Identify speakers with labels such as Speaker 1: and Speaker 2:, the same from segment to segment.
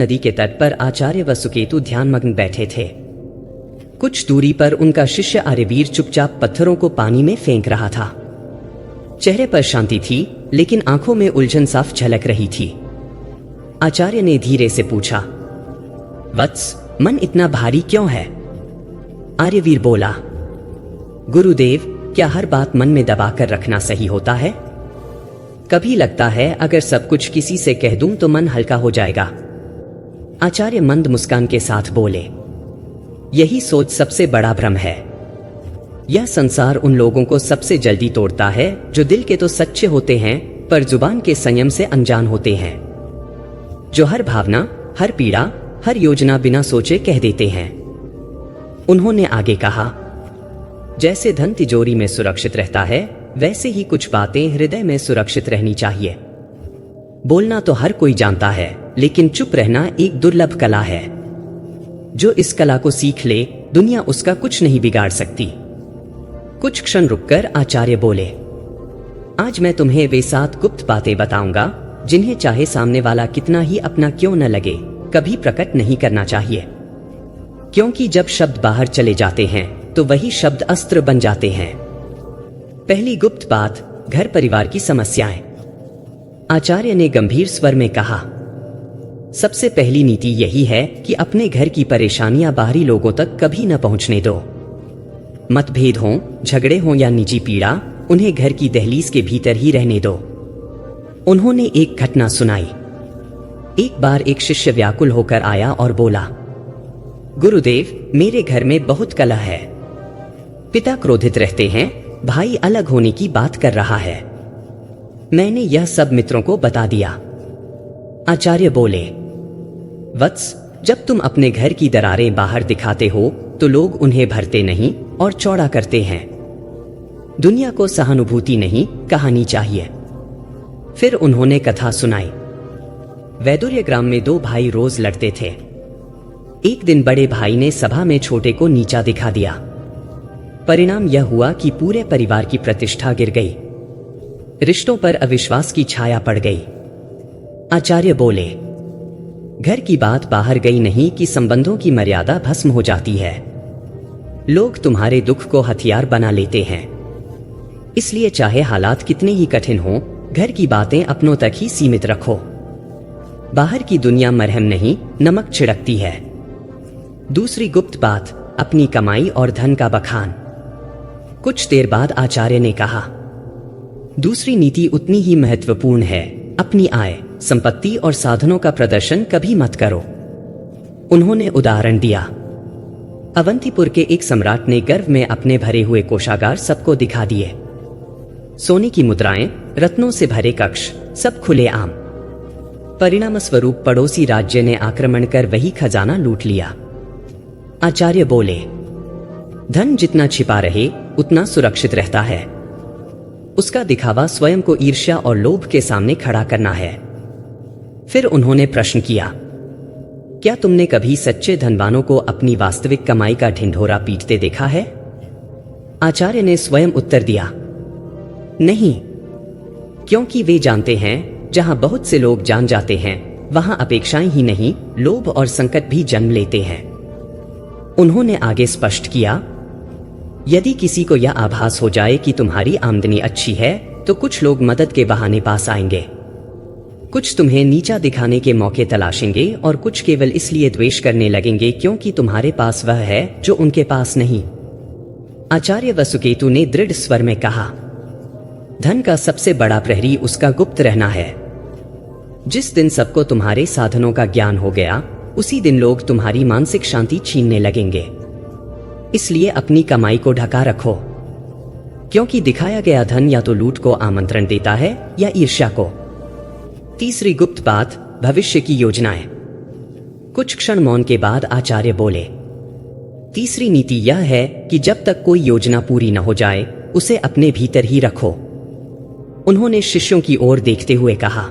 Speaker 1: नदी के तट पर आचार्य व सुकेतु ध्यानमग्न बैठे थे। कुछ दूरी पर उनका शिष्य आर्यवीर चुपचाप पत्थरों को पानी में फेंक रहा था। चेहरे पर शांति थी, लेकिन आंखों में उलझन साफ झलक रही थी। आचार्य ने धीरे से पूछा, वत्स, मन इतना भारी क्यों है? आर्यवीर बोला, गुरुदेव, क्या हर बात मन में दबाकर रखना सही होता है? कभी लगता है अगर सब कुछ किसी से कह दूं तो मन हल्का हो जाएगा। आचार्य मंद मुस्कान के साथ बोले, यही सोच सबसे बड़ा भ्रम है। यह संसार उन लोगों को सबसे जल्दी तोड़ता है जो दिल के तो सच्चे होते हैं पर जुबान के संयम से अनजान होते हैं, जो हर भावना, हर पीड़ा, हर योजना बिना सोचे कह देते हैं। उन्होंने आगे कहा, जैसे धन तिजोरी में सुरक्षित रहता है, वैसे ही कुछ बातें हृदय में सुरक्षित रहनी चाहिए। बोलना तो हर कोई जानता है, लेकिन चुप रहना एक दुर्लभ कला है। जो इस कला को सीख ले, दुनिया उसका कुछ नहीं बिगाड़ सकती। कुछ क्षण रुककर आचार्य बोले, आज मैं तुम्हें वे 7 गुप्त बातें बताऊंगा जिन्हें चाहे सामने वाला कितना ही अपना क्यों न लगे, कभी प्रकट नहीं करना चाहिए। क्योंकि जब शब्द बाहर चले जाते हैं तो वही शब्द अस्त्र बन जाते हैं। पहली गुप्त बात, घर परिवार की समस्याएं। आचार्य ने गंभीर स्वर में कहा, सबसे पहली नीति यही है कि अपने घर की परेशानियां बाहरी लोगों तक कभी न पहुंचने दो। मतभेद हों, झगड़े हों या निजी पीड़ा, उन्हें घर की दहलीज के भीतर ही रहने दो। उन्होंने एक घटना सुनाई। एक बार एक शिष्य व्याकुल होकर आया और बोला, गुरुदेव, मेरे घर में बहुत कलह है। पिता क्रोधित रहते हैं, भाई अलग होने की बात कर रहा है। मैंने यह सब मित्रों को बता दिया। आचार्य बोले, वत्स, जब तुम अपने घर की दरारें बाहर दिखाते हो तो लोग उन्हें भरते नहीं और चौड़ा करते हैं। दुनिया को सहानुभूति नहीं, कहानी चाहिए। फिर उन्होंने कथा सुनाई। वैदुर्य ग्राम में 2 भाई रोज लड़ते थे। एक दिन बड़े भाई ने सभा में छोटे को नीचा दिखा दिया। परिणाम यह हुआ कि पूरे परिवार की प्रतिष्ठा गिर गई। रिश्तों पर अविश्वास की छाया पड़ गई। आचार्य बोले, घर की बात बाहर गई नहीं कि संबंधों की मर्यादा भस्म हो जाती है। लोग तुम्हारे दुख को हथियार बना लेते हैं। इसलिए चाहे हालात कितने ही कठिन हों, घर की बातें अपनों तक ही सीमित रखो। बाहर की दुनिया मरहम नहीं, नमक छिड़कती है। दूसरी गुप्त बात, अपनी कमाई और धन का बखान। कुछ देर बाद आचार्य ने कहा, दूसरी नीति उतनी ही महत्वपूर्ण है। अपनी आय, संपत्ति और साधनों का प्रदर्शन कभी मत करो। उन्होंने उदाहरण दिया, अवंतीपुर के एक सम्राट ने गर्व में अपने भरे हुए कोषागार सबको दिखा दिए। सोने की मुद्राएं, रत्नों से भरे कक्ष, सब खुले आम। परिणाम स्वरूप पड़ोसी राज्य ने आक्रमण कर वही खजाना लूट लिया। आचार्य बोले, धन जितना छिपा रहे उतना सुरक्षित रहता है। उसका दिखावा स्वयं को ईर्ष्या और लोभ के सामने खड़ा करना है। फिर उन्होंने प्रश्न किया, क्या तुमने कभी सच्चे धनवानों को अपनी वास्तविक कमाई का ढिंढोरा पीटते देखा है? आचार्य ने स्वयं उत्तर दिया, नहीं, क्योंकि वे जानते हैं जहां बहुत से लोग जान जाते हैं वहां अपेक्षाएं ही नहीं, लोभ और संकट भी जन्म लेते हैं। उन्होंने आगे स्पष्ट किया, यदि किसी को यह आभास हो जाए कि तुम्हारी आमदनी अच्छी है तो कुछ लोग मदद के बहाने पास आएंगे। कुछ तुम्हें नीचा दिखाने के मौके तलाशेंगे और कुछ केवल इसलिए द्वेष करने लगेंगे क्योंकि तुम्हारे पास वह है जो उनके पास नहीं। आचार्य व सुकेतु ने दृढ़ स्वर में कहा, धन का सबसे बड़ा प्रहरी उसका गुप्त रहना है। जिस दिन सबको तुम्हारे साधनों का ज्ञान हो गया, उसी दिन लोग तुम्हारी मानसिक शांति छीनने लगेंगे। इसलिए अपनी कमाई को ढका रखो, क्योंकि दिखाया गया धन या तो लूट को आमंत्रण देता है या ईर्ष्या को। तीसरी गुप्त बात, भविष्य की योजनाएं। कुछ क्षण मौन के बाद आचार्य बोले, तीसरी नीति यह है कि जब तक कोई योजना पूरी न हो जाए उसे अपने भीतर ही रखो। उन्होंने शिष्यों की ओर देखते हुए कहा,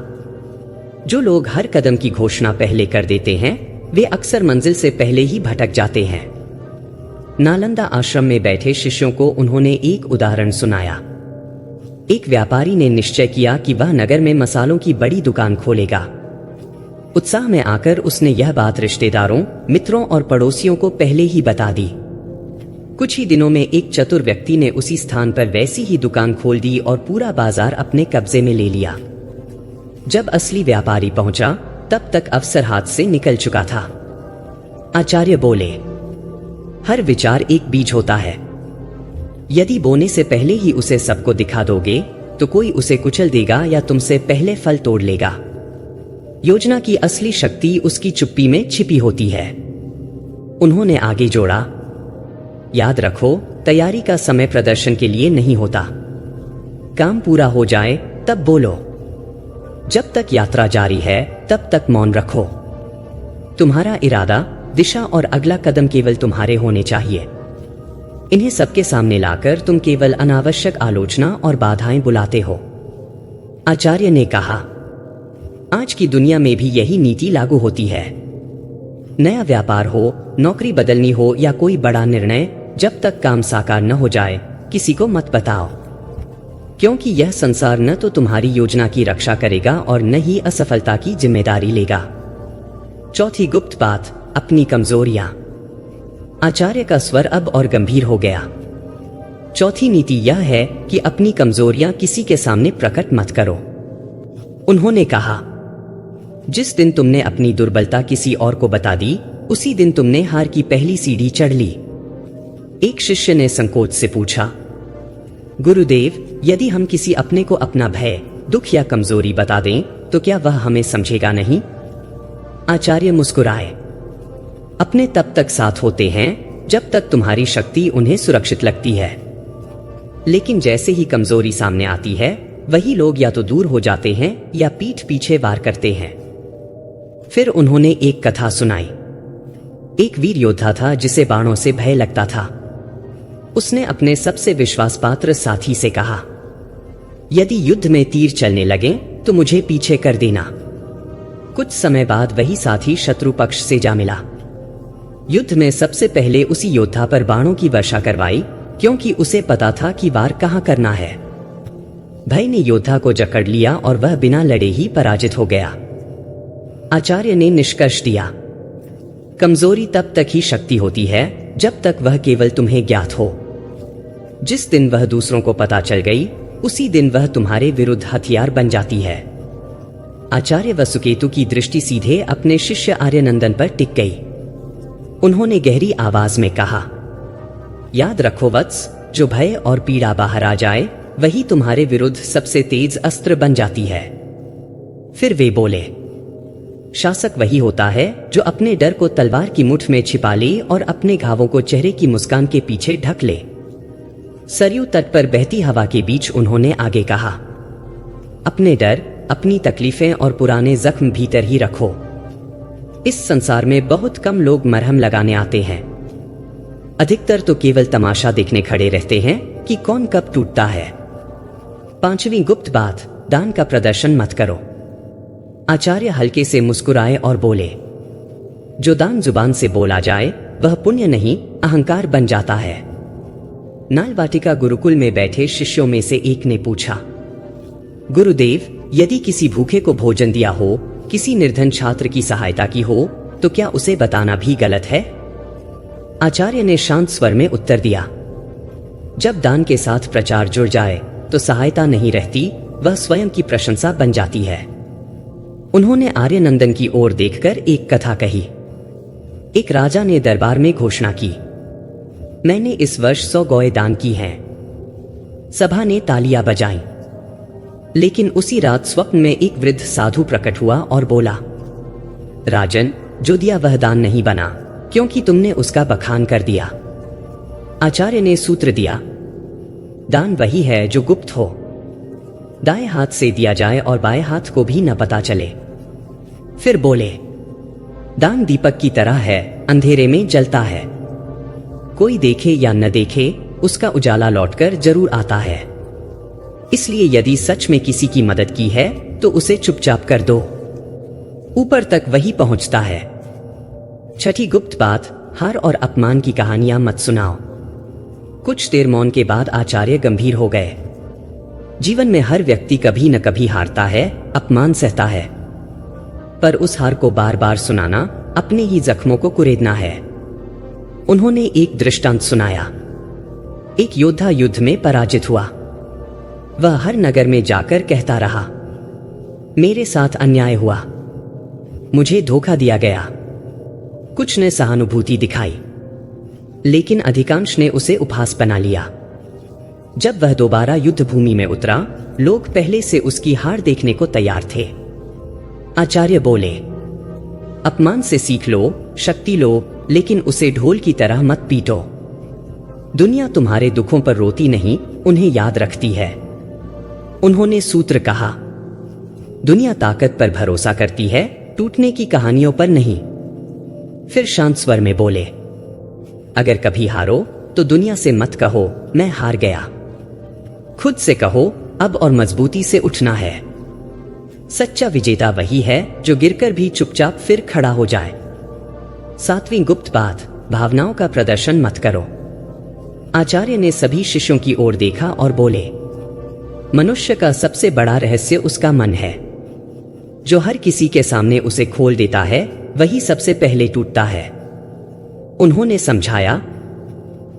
Speaker 1: जो लोग हर कदम की घोषणा पहले कर देते हैं वे अक्सर मंजिल से पहले ही भटक जाते हैं। नालंदा आश्रम में बैठे शिष्यों को उन्होंने एक उदाहरण सुनाया। एक व्यापारी ने निश्चय किया कि वह नगर में मसालों की बड़ी दुकान खोलेगा। उत्साह में आकर उसने यह बात रिश्तेदारों, मित्रों और पड़ोसियों को पहले ही बता दी। कुछ ही दिनों में एक चतुर व्यक्ति ने उसी स्थान पर वैसी ही दुकान खोल दी और पूरा बाजार अपने कब्जे में ले लिया। जब असली व्यापारी पहुंचा तब तक अवसर हाथ से निकल चुका था। आचार्य बोले, हर विचार एक बीज होता है। यदि बोने से पहले ही उसे सबको दिखा दोगे तो कोई उसे कुचल देगा या तुमसे पहले फल तोड़ लेगा। योजना की असली शक्ति उसकी चुप्पी में छिपी होती है। उन्होंने आगे जोड़ा, याद रखो, तैयारी का समय प्रदर्शन के लिए नहीं होता। काम पूरा हो जाए तब बोलो। जब तक यात्रा जारी है तब तक मौन रखो। तुम्हारा इरादा, दिशा और अगला कदम केवल तुम्हारे होने चाहिए। इन्हें सबके सामने लाकर तुम केवल अनावश्यक आलोचना और बाधाएं बुलाते हो। आचार्य ने कहा, आज की दुनिया में भी यही नीति लागू होती है। नया व्यापार हो, नौकरी बदलनी हो या कोई बड़ा निर्णय, जब तक काम साकार न हो जाए किसी को मत बताओ, क्योंकि यह संसार न तो तुम्हारी योजना की रक्षा करेगा और न ही असफलता की जिम्मेदारी लेगा। चौथी गुप्त बात, अपनी कमजोरियां। आचार्य का स्वर अब और गंभीर हो गया। चौथी नीति यह है कि अपनी कमजोरियां किसी के सामने प्रकट मत करो। उन्होंने कहा, जिस दिन तुमने अपनी दुर्बलता किसी और को बता दी, उसी दिन तुमने हार की पहली सीढ़ी चढ़ ली। एक शिष्य ने संकोच से पूछा, गुरुदेव, यदि हम किसी अपने को अपना भय, दुख या कमजोरी बता दें तो क्या वह हमें समझेगा नहीं? आचार्य मुस्कुराए, अपने तब तक साथ होते हैं जब तक तुम्हारी शक्ति उन्हें सुरक्षित लगती है, लेकिन जैसे ही कमजोरी सामने आती है वही लोग या तो दूर हो जाते हैं या पीठ पीछे वार करते हैं। फिर उन्होंने एक कथा सुनाई। एक वीर योद्धा था जिसे बाणों से भय लगता था। उसने अपने सबसे विश्वासपात्र साथी से कहा, यदि युद्ध में तीर चलने लगे तो मुझे पीछे कर देना। कुछ समय बाद वही साथी शत्रु पक्ष से जा मिला। युद्ध में सबसे पहले उसी योद्धा पर बाणों की वर्षा करवाई, क्योंकि उसे पता था कि वार कहां करना है। भय ने योद्धा को जकड़ लिया और वह बिना लड़े ही पराजित हो गया। आचार्य ने निष्कर्ष दिया, कमजोरी तब तक ही शक्ति होती है जब तक वह केवल तुम्हें ज्ञात हो। जिस दिन वह दूसरों को पता चल गई, उसी दिन वह तुम्हारे विरुद्ध हथियार बन जाती है। आचार्य वसुकेतु की दृष्टि सीधे अपने शिष्य आर्यनंदन पर टिक गई। उन्होंने गहरी आवाज में कहा, याद रखो वत्स, जो भय और पीड़ा बाहर आ जाए वही तुम्हारे विरुद्ध सबसे तेज अस्त्र बन जाती है। फिर वे बोले, शासक वही होता है जो अपने डर को तलवार की मुठ में छिपा ले और अपने घावों को चेहरे की मुस्कान के पीछे ढक ले। सरयू तट पर बहती हवा के बीच उन्होंने आगे कहा, अपने डर, अपनी तकलीफें और पुराने जख्म भीतर ही रखो। इस संसार में बहुत कम लोग मरहम लगाने आते हैं। अधिकतर तो केवल तमाशा देखने खड़े रहते हैं कि कौन कब टूटता है। पांचवी गुप्त बात, दान का प्रदर्शन मत करो। आचार्य हल्के से मुस्कुराए और बोले, जो दान जुबान से बोला जाए वह पुण्य नहीं, अहंकार बन जाता है। नालवाटिका गुरुकुल में बैठे शिष्यों में से एक ने पूछा, गुरुदेव, यदि किसी भूखे को भोजन दिया हो, किसी निर्धन छात्र की सहायता की हो, तो क्या उसे बताना भी गलत है? आचार्य ने शांत स्वर में उत्तर दिया, जब दान के साथ प्रचार जुड़ जाए तो सहायता नहीं रहती, वह स्वयं की प्रशंसा बन जाती है। उन्होंने आर्यनंदन की ओर देखकर एक कथा कही। एक राजा ने दरबार में घोषणा की, मैंने इस वर्ष 100 गौएं दान की हैं। सभा ने तालियां बजाईं। लेकिन उसी रात स्वप्न में एक वृद्ध साधु प्रकट हुआ और बोला, राजन, जो दिया वह दान नहीं बना, क्योंकि तुमने उसका बखान कर दिया। आचार्य ने सूत्र दिया, दान वही है जो गुप्त हो। दाएं हाथ से दिया जाए और बाएं हाथ को भी न पता चले। फिर बोले, दान दीपक की तरह है, अंधेरे में जलता है। कोई देखे या न देखे, उसका उजाला लौटकर जरूर आता है। इसलिए यदि सच में किसी की मदद की है तो उसे चुपचाप कर दो, ऊपर तक वही पहुंचता है। छठी गुप्त बात, हार और अपमान की कहानियां मत सुनाओ। कुछ देर मौन के बाद आचार्य गंभीर हो गए। जीवन में हर व्यक्ति कभी न कभी हारता है, अपमान सहता है। पर उस हार को बार बार सुनाना अपने ही जख्मों को कुरेदना है। उन्होंने एक दृष्टांत सुनाया। एक योद्धा युद्ध में पराजित हुआ। वह हर नगर में जाकर कहता रहा, मेरे साथ अन्याय हुआ, मुझे धोखा दिया गया। कुछ ने सहानुभूति दिखाई, लेकिन अधिकांश ने उसे उपहास बना लिया। जब वह दोबारा युद्ध भूमि में उतरा, लोग पहले से उसकी हार देखने को तैयार थे। आचार्य बोले, अपमान से सीख लो, शक्ति लो, लेकिन उसे ढोल की तरह मत पीटो। दुनिया तुम्हारे दुखों पर रोती नहीं, उन्हें याद रखती है। उन्होंने सूत्र कहा, दुनिया ताकत पर भरोसा करती है, टूटने की कहानियों पर नहीं। फिर शांत स्वर में बोले, अगर कभी हारो तो दुनिया से मत कहो मैं हार गया। खुद से कहो अब और मजबूती से उठना है। सच्चा विजेता वही है जो गिरकर भी चुपचाप फिर खड़ा हो जाए। 7वीं गुप्त बात, भावनाओं का प्रदर्शन मत करो। आचार्य ने सभी शिष्यों की ओर देखा और बोले, मनुष्य का सबसे बड़ा रहस्य उसका मन है। जो हर किसी के सामने उसे खोल देता है वही सबसे पहले टूटता है। उन्होंने समझाया,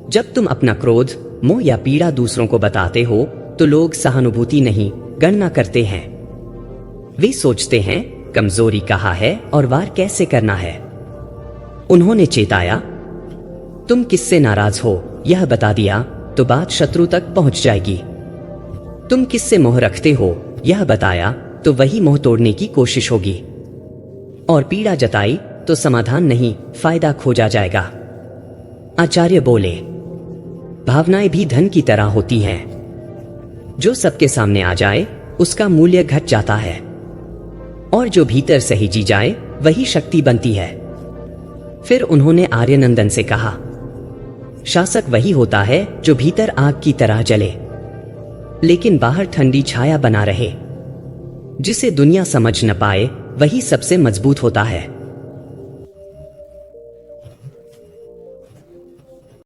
Speaker 1: जब तुम अपना क्रोध, मोह या पीड़ा दूसरों को बताते हो तो लोग सहानुभूति नहीं, गणना करते हैं। वे सोचते हैं कमजोरी कहाँ है और वार कैसे करना है। उन्होंने चेताया, तुम किससे नाराज हो यह बता दिया तो बात शत्रु तक पहुंच जाएगी। तुम किससे मोह रखते हो यह बताया तो वही मोह तोड़ने की कोशिश होगी। और पीड़ा जताई तो समाधान नहीं, फायदा खोजा जाएगा। आचार्य बोले, भावनाएं भी धन की तरह होती हैं। जो सबके सामने आ जाए उसका मूल्य घट जाता है, और जो भीतर सहेजी जाए वही शक्ति बनती है। फिर उन्होंने आर्यनंदन से कहा, शासक वही होता है जो भीतर आग की तरह जले लेकिन बाहर ठंडी छाया बना रहे। जिसे दुनिया समझ न पाए वही सबसे मजबूत होता है।